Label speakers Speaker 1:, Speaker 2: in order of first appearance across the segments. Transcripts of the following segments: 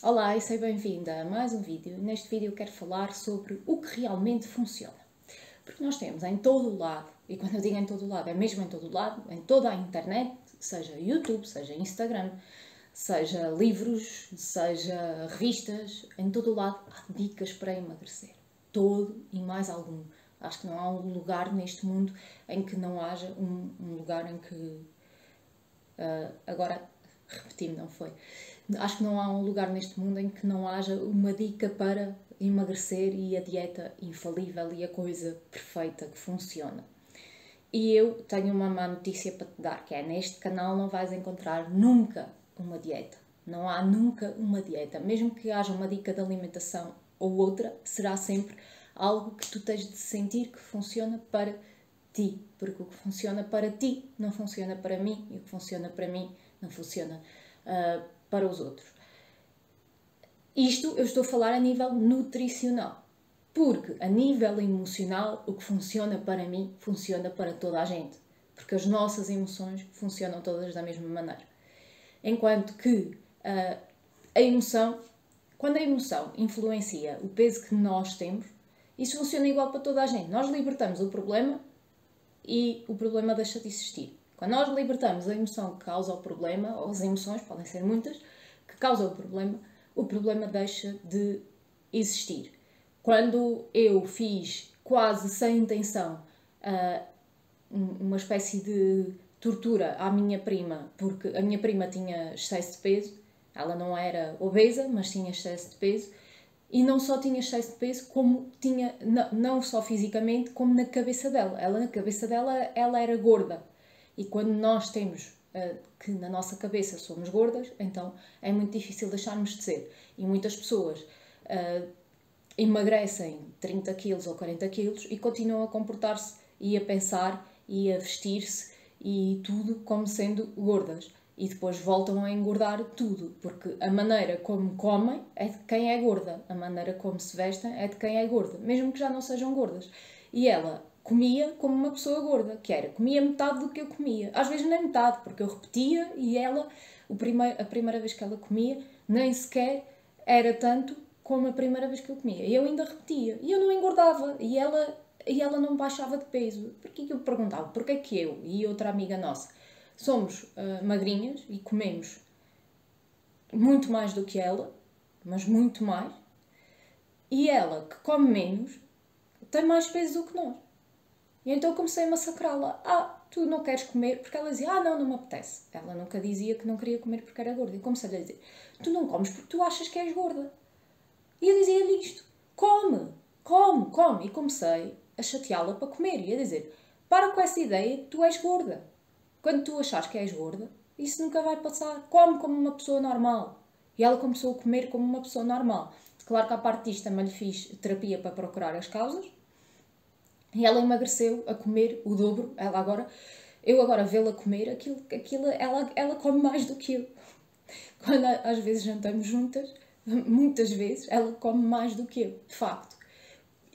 Speaker 1: Olá e seja bem-vinda a mais um vídeo. Neste vídeo eu quero falar sobre o que realmente funciona. Porque nós temos em todo o lado, e quando eu digo em todo o lado, é mesmo em todo o lado, em toda a internet, seja YouTube, seja Instagram, seja livros, seja revistas, em todo o lado há dicas para emagrecer. Todo e mais algum. Acho que não há um lugar neste mundo em que não haja um lugar em que... agora, repeti-me, não foi? Acho que não há um lugar neste mundo em que não haja uma dica para emagrecer e a dieta infalível e a coisa perfeita que funciona. E eu tenho uma má notícia para te dar, que é neste canal não vais encontrar nunca uma dieta. Não há nunca uma dieta. Mesmo que haja uma dica de alimentação ou outra, será sempre algo que tu tens de sentir que funciona para ti. Porque o que funciona para ti não funciona para mim e o que funciona para mim não funciona para os outros. Isto eu estou a falar a nível nutricional. Porque a nível emocional, o que funciona para mim, funciona para toda a gente. Porque as nossas emoções funcionam todas da mesma maneira. Enquanto que a emoção, quando a emoção influencia o peso que nós temos, isso funciona igual para toda a gente. Nós libertamos o problema e o problema deixa de existir. Quando nós libertamos a emoção que causa o problema, ou as emoções, podem ser muitas, que causam o problema deixa de existir. Quando eu fiz quase sem intenção uma espécie de tortura à minha prima, porque a minha prima tinha excesso de peso, ela não era obesa, mas tinha excesso de peso, e não só tinha excesso de peso, como tinha, não só fisicamente, como na cabeça dela. Na cabeça dela, ela era gorda. E quando nós temos que na nossa cabeça somos gordas, então é muito difícil deixarmos de ser. E muitas pessoas emagrecem 30 quilos ou 40 quilos e continuam a comportar-se e a pensar e a vestir-se e tudo como sendo gordas. E depois voltam a engordar tudo, porque a maneira como comem é de quem é gorda, a maneira como se vestem é de quem é gorda, mesmo que já não sejam gordas. E ela comia como uma pessoa gorda, que era, comia metade do que eu comia. Às vezes nem metade, porque eu repetia e ela, a primeira vez que ela comia, nem sequer era tanto como a primeira vez que eu comia. E eu ainda repetia. E eu não engordava. E ela não baixava de peso. Porquê que eu perguntava? Porquê que eu e outra amiga nossa somos magrinhas e comemos muito mais do que ela, mas muito mais, e ela, que come menos, tem mais peso do que nós. E então eu comecei a massacrá-la. Tu não queres comer? Porque ela dizia, não me apetece. Ela nunca dizia que não queria comer porque era gorda. E comecei-lhe a dizer, tu não comes porque tu achas que és gorda. E eu dizia-lhe isto, come. E comecei a chateá-la para comer e a dizer, para com essa ideia que tu és gorda. Quando tu achas que és gorda, isso nunca vai passar. Come como uma pessoa normal. E ela começou a comer como uma pessoa normal. Claro que à parte disto também lhe fiz terapia para procurar as causas. E ela emagreceu a comer o dobro. Eu agora vê-la comer, ela come mais do que eu. Quando às vezes jantamos juntas, muitas vezes, ela come mais do que eu, de facto.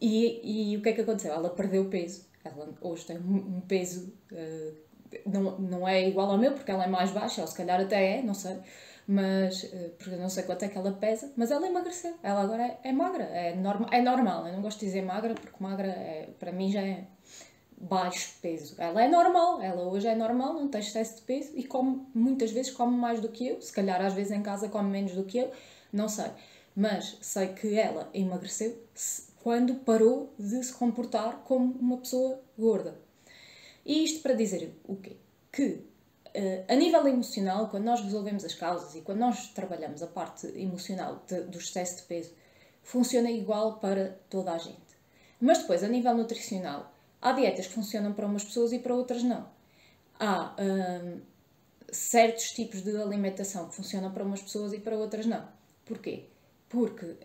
Speaker 1: E o que é que aconteceu? Ela perdeu peso. Ela hoje tem um peso... não é igual ao meu, porque ela é mais baixa, ou se calhar até é, não sei, mas porque eu não sei quanto é que ela pesa, mas ela emagreceu, ela agora é magra, é normal, eu não gosto de dizer magra, porque magra para mim já é baixo peso, ela é normal, ela hoje é normal, não tem excesso de peso e muitas vezes come mais do que eu, se calhar às vezes em casa come menos do que eu, não sei, mas sei que ela emagreceu quando parou de se comportar como uma pessoa gorda. E isto para dizer o quê? Que a nível emocional, quando nós resolvemos as causas e quando nós trabalhamos a parte emocional do excesso de peso, funciona igual para toda a gente. Mas depois, a nível nutricional, há dietas que funcionam para umas pessoas e para outras não. Há certos tipos de alimentação que funcionam para umas pessoas e para outras não. Porquê? Porque...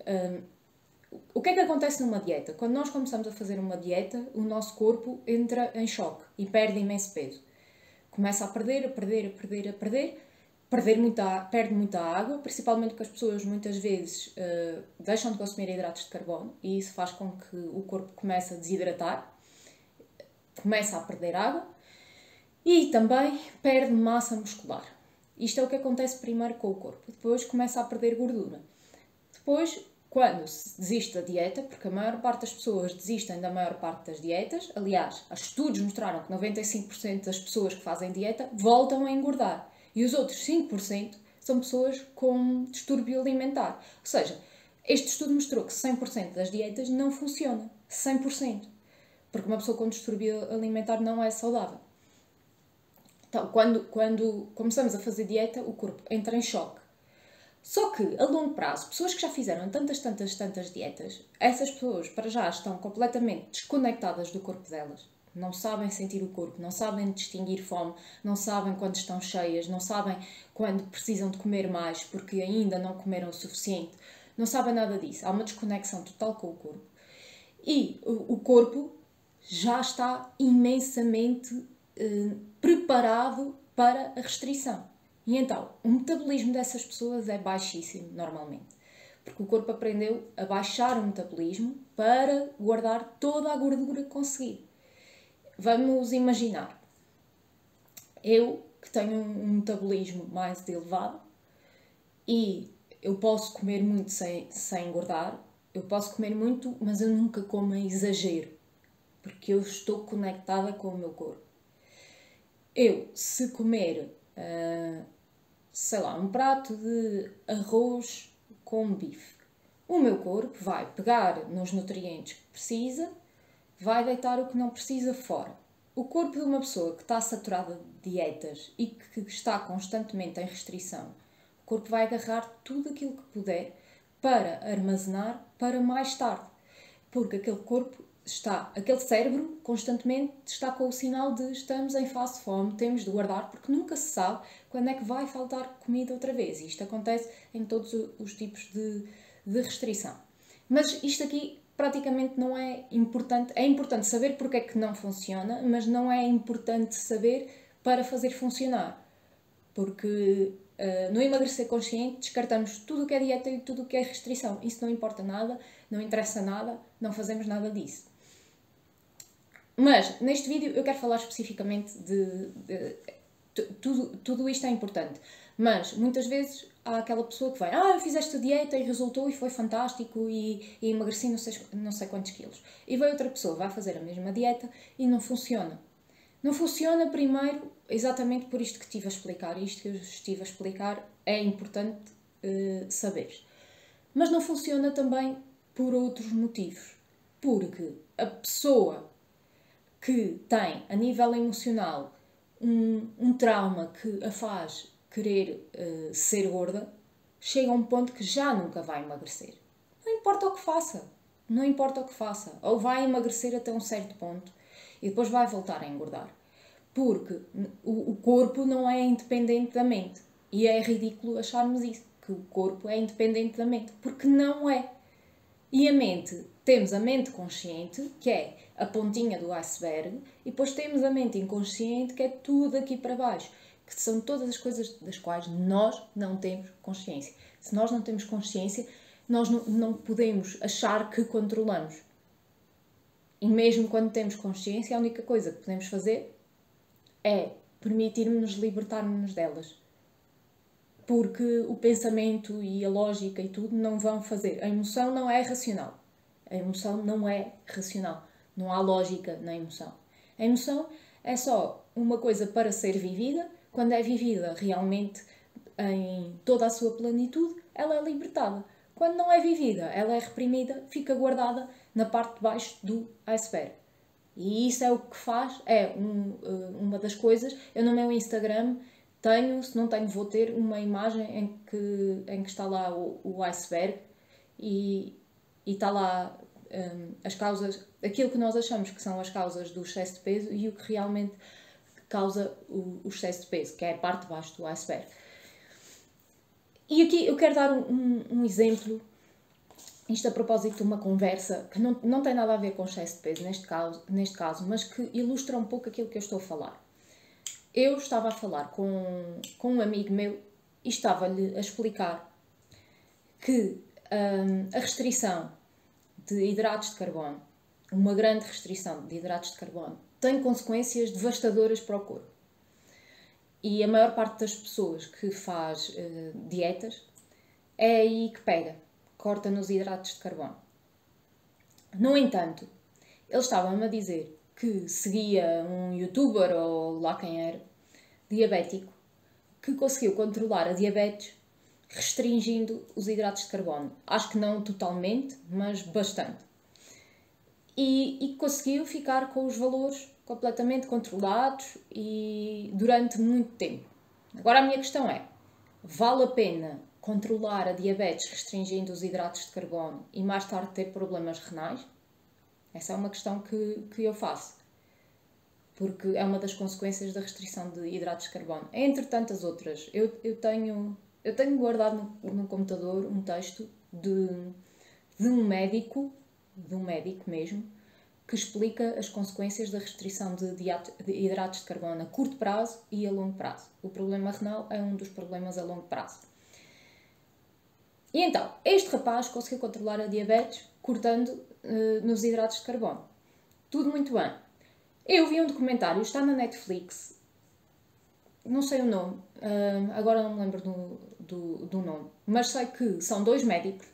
Speaker 1: o que é que acontece numa dieta? Quando nós começamos a fazer uma dieta, o nosso corpo entra em choque e perde imenso peso. Começa a perder, perde muita água, principalmente porque as pessoas muitas vezes deixam de consumir hidratos de carbono e isso faz com que o corpo comece a desidratar, começa a perder água e também perde massa muscular. Isto é o que acontece primeiro com o corpo, depois começa a perder gordura. Depois, quando se desiste da dieta, porque a maior parte das pessoas desistem da maior parte das dietas, aliás, os estudos mostraram que 95% das pessoas que fazem dieta voltam a engordar. E os outros 5% são pessoas com distúrbio alimentar. Ou seja, este estudo mostrou que 100% das dietas não funciona. 100%. Porque uma pessoa com distúrbio alimentar não é saudável. Então, quando começamos a fazer dieta, o corpo entra em choque. Só que, a longo prazo, pessoas que já fizeram tantas dietas, essas pessoas, para já, estão completamente desconectadas do corpo delas. Não sabem sentir o corpo, não sabem distinguir fome, não sabem quando estão cheias, não sabem quando precisam de comer mais porque ainda não comeram o suficiente. Não sabem nada disso. Há uma desconexão total com o corpo. E o corpo já está imensamente preparado para a restrição. E então, o metabolismo dessas pessoas é baixíssimo, normalmente. Porque o corpo aprendeu a baixar o metabolismo para guardar toda a gordura que conseguir. Vamos imaginar, eu que tenho um metabolismo mais elevado e eu posso comer muito sem engordar, eu posso comer muito, mas eu nunca como em exagero, porque eu estou conectada com o meu corpo. Eu, se comer, sei lá, um prato de arroz com bife, o meu corpo vai pegar nos nutrientes que precisa, vai deitar o que não precisa fora. O corpo de uma pessoa que está saturada de dietas e que está constantemente em restrição, o corpo vai agarrar tudo aquilo que puder para armazenar para mais tarde. Porque aquele cérebro constantemente está com o sinal de estamos em fase de fome, temos de guardar, porque nunca se sabe quando é que vai faltar comida outra vez. E isto acontece em todos os tipos de restrição. Mas isto aqui praticamente não é importante. É importante saber porque é que não funciona, mas não é importante saber para fazer funcionar. Porque no emagrecer consciente descartamos tudo o que é dieta e tudo o que é restrição. Isso não importa nada, não interessa nada, não fazemos nada disso. Mas neste vídeo eu quero falar especificamente tudo isto é importante. Mas muitas vezes há aquela pessoa que vai, eu fiz esta dieta e resultou e foi fantástico e emagreci não sei quantos quilos. E vai outra pessoa, vai fazer a mesma dieta e não funciona. Não funciona primeiro exatamente por isto que estive a explicar. Isto que eu estive a explicar é importante saber. Mas não funciona também por outros motivos. Porque a pessoa que tem, a nível emocional, um trauma que a faz querer ser gorda, chega a um ponto que já nunca vai emagrecer. Não importa o que faça. Não importa o que faça. Ou vai emagrecer até um certo ponto e depois vai voltar a engordar. Porque o corpo não é independente da mente. E é ridículo acharmos isso, que o corpo é independente da mente. Porque não é. E a mente, temos a mente consciente, que é a pontinha do iceberg, e depois temos a mente inconsciente, que é tudo aqui para baixo, que são todas as coisas das quais nós não temos consciência. Se nós não temos consciência, nós não podemos achar que controlamos. E mesmo quando temos consciência, a única coisa que podemos fazer é permitirmos-nos libertarmos delas. Porque o pensamento e a lógica e tudo não vão fazer. A emoção não é racional. A emoção não é racional. Não há lógica na emoção. A emoção é só uma coisa para ser vivida. Quando é vivida realmente em toda a sua plenitude, ela é libertada. Quando não é vivida, ela é reprimida, fica guardada na parte de baixo do iceberg. E isso é o que faz, uma das coisas. Eu no meu Instagram se não tenho, vou ter uma imagem em que está lá o iceberg e está lá as causas, aquilo que nós achamos que são as causas do excesso de peso e o que realmente causa o excesso de peso, que é a parte de baixo do iceberg. E aqui eu quero dar um exemplo, isto a propósito de uma conversa que não tem nada a ver com excesso de peso neste caso, mas que ilustra um pouco aquilo que eu estou a falar. Eu estava a falar com um amigo meu e estava-lhe a explicar que a restrição de hidratos de carbono, uma grande restrição de hidratos de carbono, tem consequências devastadoras para o corpo. E a maior parte das pessoas que faz dietas é aí que pega. corta nos hidratos de carbono. No entanto, eles estavam-me a dizer que seguia um youtuber, ou lá quem era, diabético, que conseguiu controlar a diabetes restringindo os hidratos de carbono. Acho que não totalmente, mas bastante. E conseguiu ficar com os valores completamente controlados e durante muito tempo. Agora a minha questão é, vale a pena controlar a diabetes restringindo os hidratos de carbono e mais tarde ter problemas renais? Essa é uma questão que eu faço. Porque é uma das consequências da restrição de hidratos de carbono. Entre tantas outras, eu tenho guardado no computador um texto de um médico mesmo, que explica as consequências da restrição de hidratos de carbono a curto prazo e a longo prazo. O problema renal é um dos problemas a longo prazo. E então, este rapaz conseguiu controlar a diabetes cortando nos hidratos de carbono. Tudo muito bem. Eu vi um documentário, está na Netflix, não sei o nome, agora não me lembro do nome, mas sei que são 2 médicos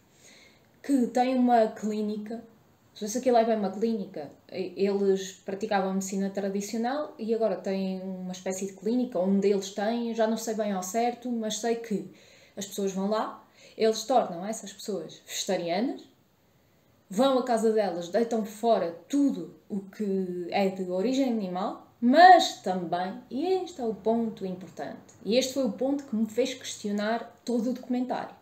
Speaker 1: que têm uma clínica. Não sei se aquilo é bem uma clínica. Eles praticavam medicina tradicional e agora têm uma espécie de clínica, um deles tem, já não sei bem ao certo, mas sei que as pessoas vão lá, eles tornam essas pessoas vegetarianas, vão à casa delas, deitam fora tudo o que é de origem animal, mas também, e este é o ponto importante, e este foi o ponto que me fez questionar todo o documentário,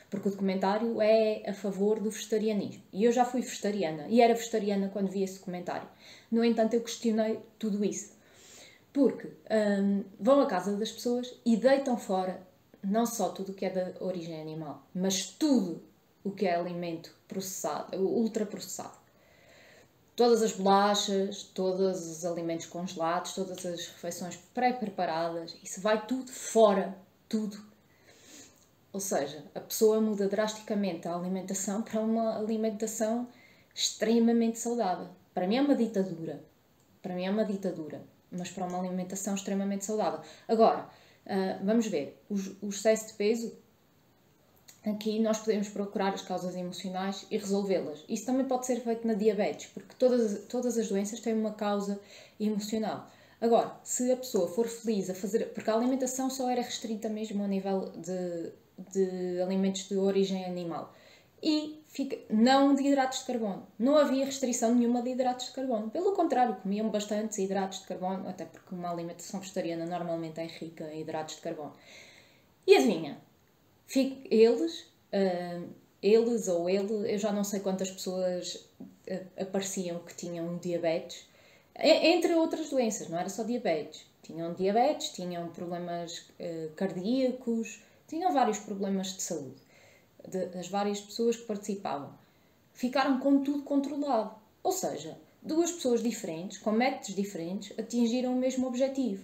Speaker 1: porque o documentário é a favor do vegetarianismo, e eu já fui vegetariana, e era vegetariana quando vi esse documentário. No entanto, eu questionei tudo isso, porque vão à casa das pessoas e deitam fora não só tudo o que é de origem animal, mas tudo o que é alimento processado, ultraprocessado. Todas as bolachas, todos os alimentos congelados, todas as refeições pré-preparadas, isso vai tudo fora, tudo. Ou seja, a pessoa muda drasticamente a alimentação para uma alimentação extremamente saudável. Para mim é uma ditadura. Mas para uma alimentação extremamente saudável. Agora, vamos ver, o excesso de peso. Aqui nós podemos procurar as causas emocionais e resolvê-las. Isso também pode ser feito na diabetes, porque todas as doenças têm uma causa emocional. Agora, se a pessoa for feliz a fazer... Porque a alimentação só era restrita mesmo a nível de alimentos de origem animal. E não de hidratos de carbono. Não havia restrição nenhuma de hidratos de carbono. Pelo contrário, comiam bastantes hidratos de carbono, até porque uma alimentação vegetariana normalmente é rica em hidratos de carbono. E adivinha? Eles ou ele, eu já não sei quantas pessoas apareciam que tinham diabetes, entre outras doenças, não era só diabetes. Tinham diabetes, tinham problemas cardíacos, tinham vários problemas de saúde, das várias pessoas que participavam. Ficaram com tudo controlado. Ou seja, 2 pessoas diferentes, com métodos diferentes, atingiram o mesmo objetivo.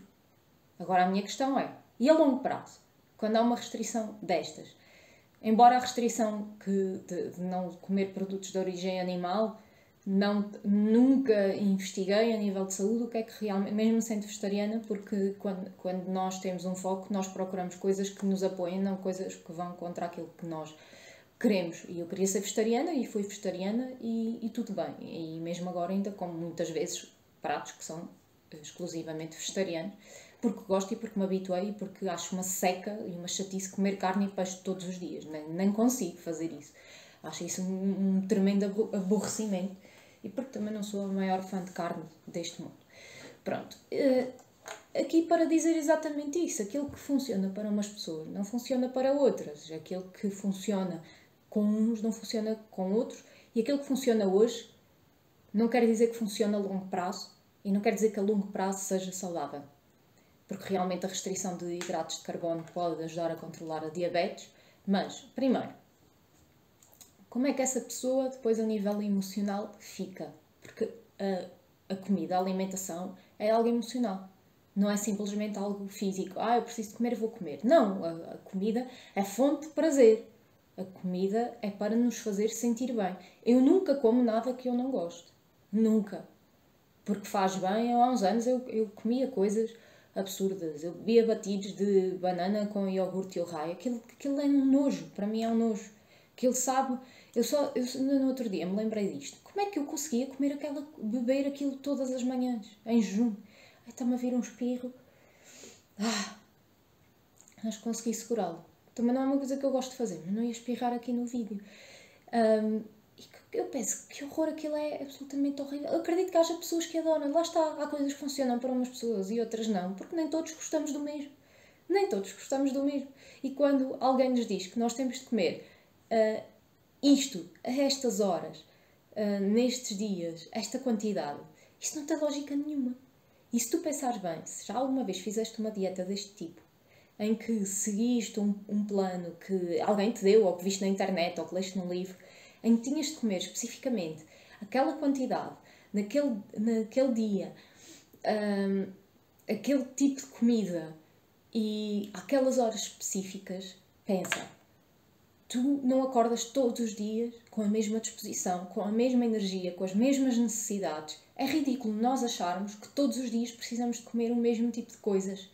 Speaker 1: Agora a minha questão é, e a longo prazo? Quando há uma restrição destas, embora a restrição de não comer produtos de origem animal, nunca investiguei a nível de saúde o que é que realmente, mesmo sendo vegetariana, porque quando nós temos um foco, nós procuramos coisas que nos apoiem, não coisas que vão contra aquilo que nós queremos. E eu queria ser vegetariana e fui vegetariana e tudo bem. E mesmo agora ainda como muitas vezes pratos que são exclusivamente vegetarianos, porque gosto e porque me habituei e porque acho uma seca e uma chatice comer carne e peixe todos os dias. Nem consigo fazer isso. Acho isso um tremendo aborrecimento. E porque também não sou a maior fã de carne deste mundo. Pronto. Aqui para dizer exatamente isso. Aquilo que funciona para umas pessoas não funciona para outras. Aquilo que funciona com uns não funciona com outros. E aquilo que funciona hoje não quer dizer que funciona a longo prazo. E não quer dizer que a longo prazo seja saudável. Porque realmente a restrição de hidratos de carbono pode ajudar a controlar a diabetes. Mas, primeiro, como é que essa pessoa, depois a nível emocional, fica? Porque a comida, a alimentação, é algo emocional. Não é simplesmente algo físico. Eu preciso de comer, vou comer. Não, a comida é fonte de prazer. A comida é para nos fazer sentir bem. Eu nunca como nada que eu não gosto. Nunca. Porque faz bem. Há uns anos eu comia coisas absurdas. Eu bebia batidos de banana com iogurte e raio. Aquilo é um nojo. Para mim é um nojo. porque ele sabe, eu no outro dia me lembrei disto, como é que eu conseguia beber aquilo todas as manhãs, em jejum? Ai, está-me a vir um espirro, mas consegui segurá-lo. Também não é uma coisa que eu gosto de fazer, mas não ia espirrar aqui no vídeo. E eu penso que horror, aquilo é absolutamente horrível. Eu acredito que haja pessoas que adoram, lá está, há coisas que funcionam para umas pessoas e outras não, porque nem todos gostamos do mesmo. Nem todos gostamos do mesmo. E quando alguém nos diz que nós temos de comer isto a estas horas, nestes dias, esta quantidade, isto não tem lógica nenhuma. E se tu pensares bem, se já alguma vez fizeste uma dieta deste tipo, em que seguiste um plano que alguém te deu, ou que viste na internet, ou que leste num livro, em que tinhas de comer especificamente aquela quantidade, naquele dia, aquele tipo de comida e aquelas horas específicas, pensa, tu não acordas todos os dias com a mesma disposição, com a mesma energia, com as mesmas necessidades. É ridículo nós acharmos que todos os dias precisamos de comer o mesmo tipo de coisas,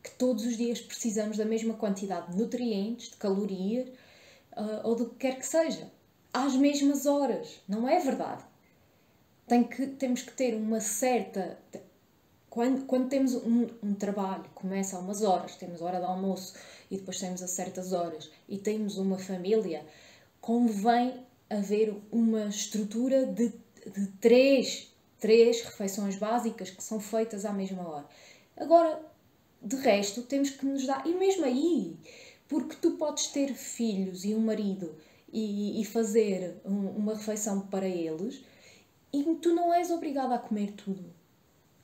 Speaker 1: que todos os dias precisamos da mesma quantidade de nutrientes, de calorias, ou do que quer que seja, às mesmas horas. Não é verdade. Temos que ter uma certa... Quando temos um trabalho, começa a umas horas, temos hora de almoço e depois temos a certas horas e temos uma família, convém haver uma estrutura de três refeições básicas que são feitas à mesma hora. Agora, de resto, temos que nos dar... E mesmo aí, porque tu podes ter filhos e um marido e fazer uma refeição para eles e tu não és obrigada a comer tudo.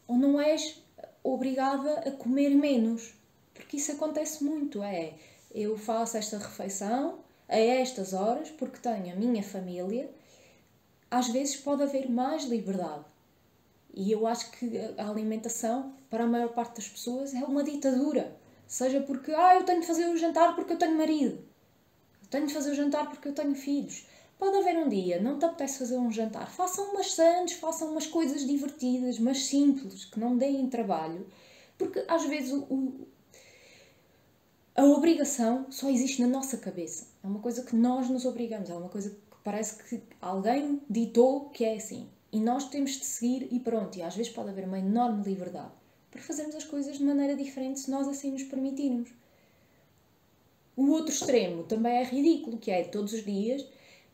Speaker 1: Ou não és obrigada a comer menos. Porque isso acontece muito. Eu faço esta refeição a estas horas porque tenho a minha família. Às vezes pode haver mais liberdade. E eu acho que a alimentação, para a maior parte das pessoas, é uma ditadura. Seja porque, eu tenho de fazer o jantar porque eu tenho marido. Eu tenho de fazer o jantar porque eu tenho filhos. Pode haver um dia, não te apetece fazer um jantar. Façam umas sandes, façam umas coisas divertidas, mas simples, que não deem trabalho. Porque às vezes a obrigação só existe na nossa cabeça. É uma coisa que nós nos obrigamos. É uma coisa que parece que alguém ditou que é assim. E nós temos de seguir e pronto. E às vezes pode haver uma enorme liberdade para fazermos as coisas de maneira diferente se nós assim nos permitirmos. O outro extremo também é ridículo, que é todos os dias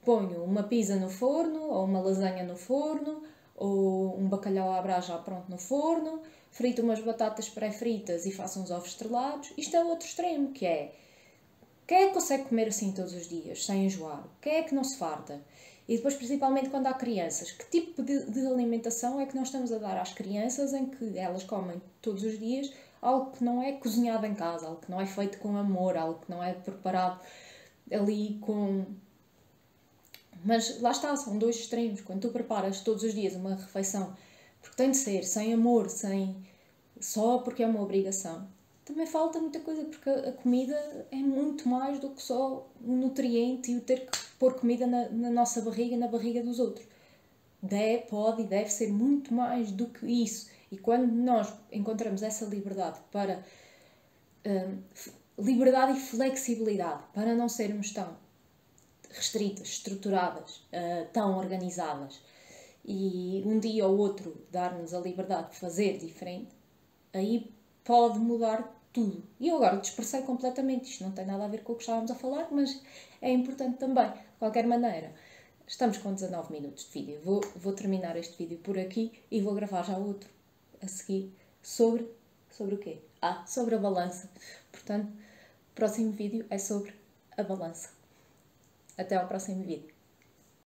Speaker 1: ponho uma pizza no forno, ou uma lasanha no forno, ou um bacalhau à brás já pronto no forno, frito umas batatas pré-fritas e faço uns ovos estrelados. Isto é o outro extremo, que é... Quem é que consegue comer assim todos os dias, sem enjoar? Quem é que não se farta? E depois, principalmente quando há crianças, que tipo de alimentação é que nós estamos a dar às crianças em que elas comem todos os dias algo que não é cozinhado em casa, algo que não é feito com amor, algo que não é preparado ali com... Mas lá está, são dois extremos. Quando tu preparas todos os dias uma refeição, porque tem de ser sem amor, só porque é uma obrigação, também falta muita coisa, porque a comida é muito mais do que só um nutriente e o ter que pôr comida na nossa barriga e na barriga dos outros. Pode e deve ser muito mais do que isso. E quando nós encontramos essa liberdade para... liberdade e flexibilidade, para não sermos tão restritas, estruturadas, tão organizadas, e um dia ou outro dar-nos a liberdade de fazer diferente, aí pode mudar tudo. E eu agora dispersei completamente, isto não tem nada a ver com o que estávamos a falar, mas é importante também. De qualquer maneira, estamos com 19 minutos de vídeo. Vou terminar este vídeo por aqui e vou gravar já outro a seguir sobre o quê? Sobre a balança. Portanto, o próximo vídeo é sobre a balança. Até ao próximo vídeo.